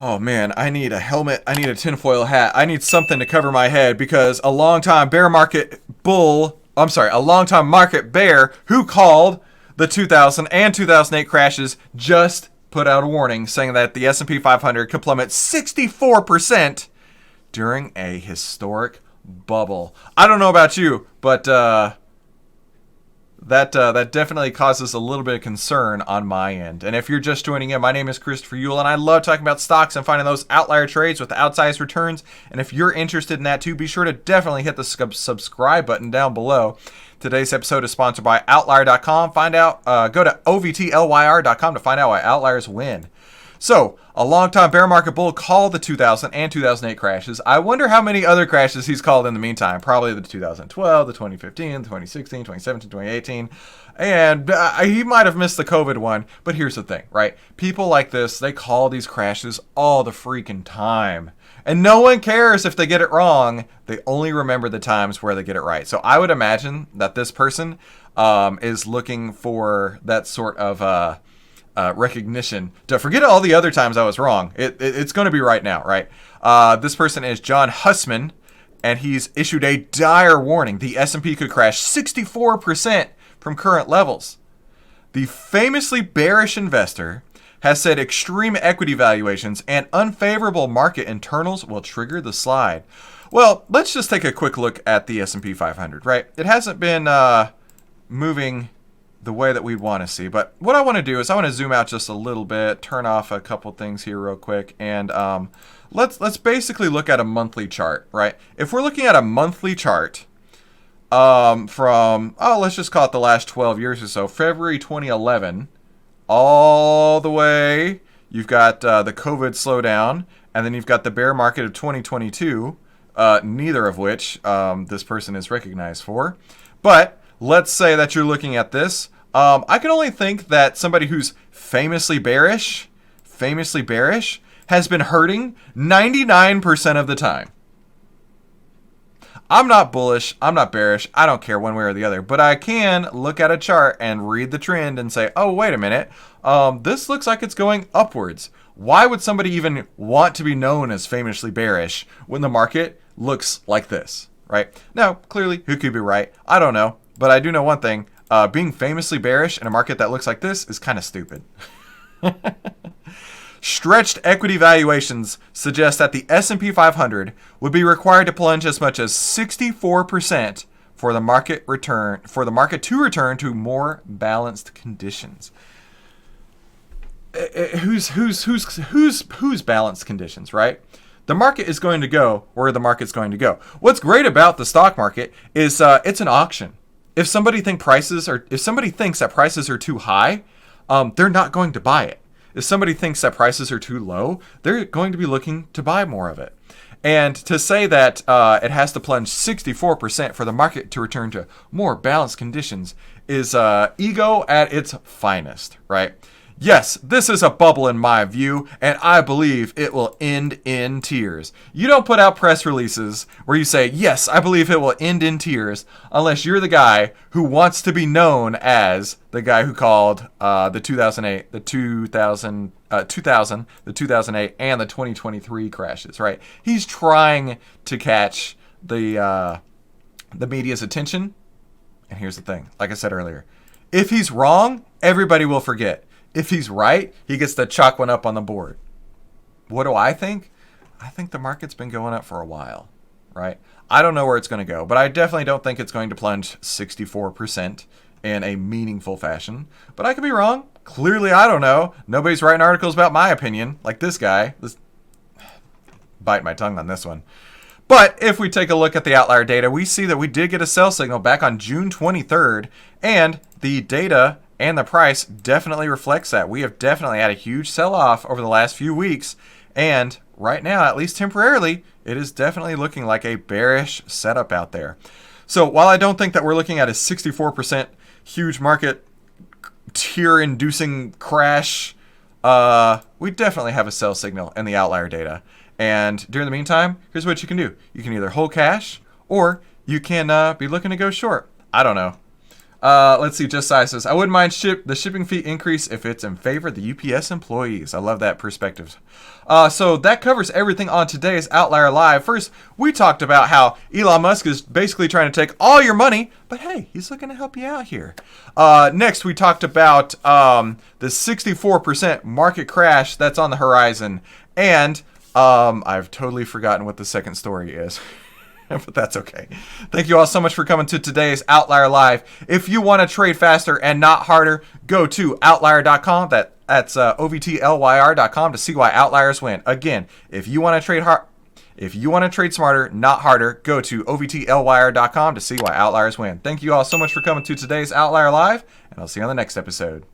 Oh man, I need a helmet. I need a tinfoil hat. I need something to cover my head because a long-time bear market bull, I'm sorry, a long-time market bear who called the 2000 and 2008 crashes just put out a warning saying that the S&P 500 could plummet 64% during a historic bubble. I don't know about you, but that definitely causes a little bit of concern on my end. And if you're just joining in, my name is Christopher Yule, and I love talking about stocks and finding those outlier trades with outsized returns. And if you're interested in that too, be sure to definitely hit the subscribe button down below. Today's episode is sponsored by Outlier.com. Go to OVTLYR.com to find out why outliers win. So, a longtime bear market bull called the 2000 and 2008 crashes. I wonder how many other crashes he's called in the meantime. Probably the 2012, the 2015, the 2016, 2017, 2018. And he might have missed the COVID one. But here's the thing, right? People like this, they call these crashes all the freaking time. And no one cares if they get it wrong. They only remember the times where they get it right. So I would imagine that this person is looking for that sort of recognition to forget all the other times I was wrong. It's going to be right now, right? This person is John Hussman, and he's issued a dire warning. The S&P could crash 64% from current levels. The famously bearish investor has said extreme equity valuations and unfavorable market internals will trigger the slide. Well, let's just take a quick look at the S&P 500, right? It hasn't been moving the way that we'd want to see. But what I want to do is I want to zoom out just a little bit, turn off a couple things here real quick, and let's basically look at a monthly chart, right? If we're looking at a monthly chart from, let's just call it the last 12 years or so, February 2011, all the way, you've got the COVID slowdown, and then you've got the bear market of 2022, neither of which this person is recognized for. But let's say that you're looking at this. I can only think that somebody who's famously bearish, has been hurting 99% of the time. I'm not bullish. I'm not bearish. I don't care one way or the other. But I can look at a chart and read the trend and say, oh, wait a minute. This looks like it's going upwards. Why would somebody even want to be known as famously bearish when the market looks like this, right? Now, clearly, who could be right? I don't know. But I do know one thing. Being famously bearish in a market that looks like this is kind of stupid. Stretched equity valuations suggest that the S&P 500 would be required to plunge as much as 64% for the market to return to more balanced conditions. Who's balanced conditions, right? The market is going to go where the market's going to go. What's great about the stock market is it's an auction. If somebody thinks that prices are too high, they're not going to buy it. If somebody thinks that prices are too low, they're going to be looking to buy more of it. And to say that it has to plunge 64% for the market to return to more balanced conditions is ego at its finest, right? Yes, this is a bubble in my view, and I believe it will end in tears. You don't put out press releases where you say, yes, I believe it will end in tears, unless you're the guy who wants to be known as the guy who called the 2008, the 2008, and the 2023 crashes, right? He's trying to catch the media's attention. And here's the thing, like I said earlier, if he's wrong, everybody will forget. If he's right, he gets to chalk one up on the board. What do I think? I think the market's been going up for a while, right? I don't know where it's going to go, but I definitely don't think it's going to plunge 64% in a meaningful fashion. But I could be wrong. Clearly, I don't know. Nobody's writing articles about my opinion, like this guy. Bite my tongue on this one. But if we take a look at the outlier data, we see that we did get a sell signal back on June 23rd, and the data and the price definitely reflects that. We have definitely had a huge sell-off over the last few weeks, and right now, at least temporarily, it is definitely looking like a bearish setup out there. So while I don't think that we're looking at a 64% huge market tear-inducing crash, we definitely have a sell signal in the outlier data. And during the meantime, here's what you can do. You can either hold cash, or you can be looking to go short. I don't know. Let's see. Just Size says, I wouldn't mind the shipping fee increase if it's in favor of the UPS employees. I love that perspective. So that covers everything on today's Outlier Live. First, we talked about how Elon Musk is basically trying to take all your money, but hey, he's looking to help you out here. Next, we talked about the 64% market crash that's on the horizon, and I've totally forgotten what the second story is. But that's okay. Thank you all so much for coming to today's Outlier Live. If you want to trade faster and not harder, go to outlier.com. That's OVTLYR.com to see why outliers win. Again, if you want to trade smarter, not harder, go to OVTLYR.com to see why outliers win. Thank you all so much for coming to today's Outlier Live, and I'll see you on the next episode.